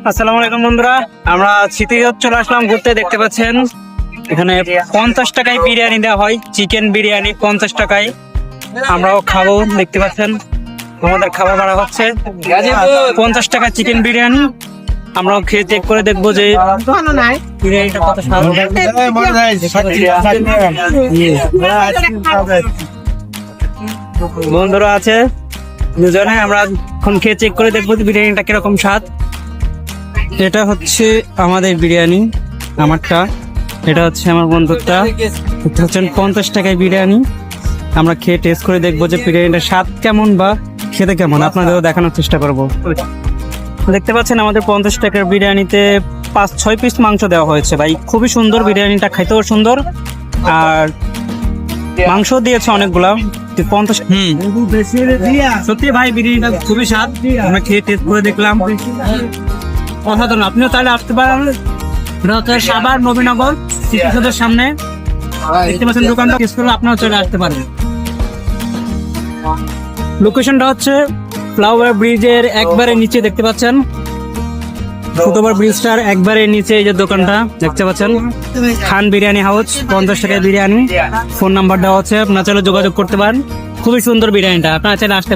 আসসালামু আলাইকুম বন্ধুরা, আমরা স্মৃতিজোত চলে আসলাম ঘুরতে। দেখতে পাচ্ছেন এখানে 50 টাকায় বিরিয়ানি দেওয়া হয়, চিকেন বিরিয়ানি 50 টাকায়। আমরাও খাবো, দেখতে পাচ্ছেন আমাদের খাবার বাড়া হচ্ছে 50 টাকা চিকেন বিরিয়ানি। আমরাও খেয়ে চেক করে দেখবো যে বিরিয়ানিটা কত স্বাদ। বন্ধুরা আছে দুজনে, আমরা এখন খেয়ে চেক করে দেখবো যে বিরিয়ানিটা কিরকম স্বাদ। এটা হচ্ছে আমাদের বিরিয়ানি, আমারটা। এটা হচ্ছে আমার বন্ধুরটা। এটা হচ্ছে 50 টাকায় বিরিয়ানি। আমরা খেয়ে টেস্ট করে দেখবো যে বিরিয়ানিটার স্বাদ কেমন বা খেতে কেমন, আপনাদেরও দেখানোর চেষ্টা করব। দেখতে পাচ্ছেন আমাদের 50 টাকার বিরিয়ানিতে 5-6 পিস মাংস দেওয়া হয়েছে। ভাই খুবই সুন্দর, বিরিয়ানিটা খাইতেও সুন্দর, আর মাংস দিয়েছে অনেকগুলা। 50 সত্যি ভাই বিরিয়ানিটা খুবই স্বাদ। আমরা খেয়ে টেস্ট করে দেখলাম, অসাধারণ। আপনিও তাহলে আসতে পারেন। এটা হচ্ছে সাভার নবীনগর স্মৃতিসৌধের সামনে, দেখতে পাচ্ছেন দোকানটা। আপনারা চলে আসতে পারেন। লোকেশনটা হচ্ছে ফ্লাওয়ার ব্রিজের একবারে নিচে, দেখতে পাচ্ছেন ফুটওভার ব্রিজটার একবারে নিচে এই যে দোকানটা দেখতে পাচ্ছেন, খান বিরিয়ানি হাউস। 50 টাকায় বিরিয়ানি। ফোন নাম্বার দেওয়া হচ্ছে, আপনারা চাইলে যোগাযোগ করতে পারেন। খুবই সুন্দর বিরিয়ানিটা, আপনারা চাইলে আসতে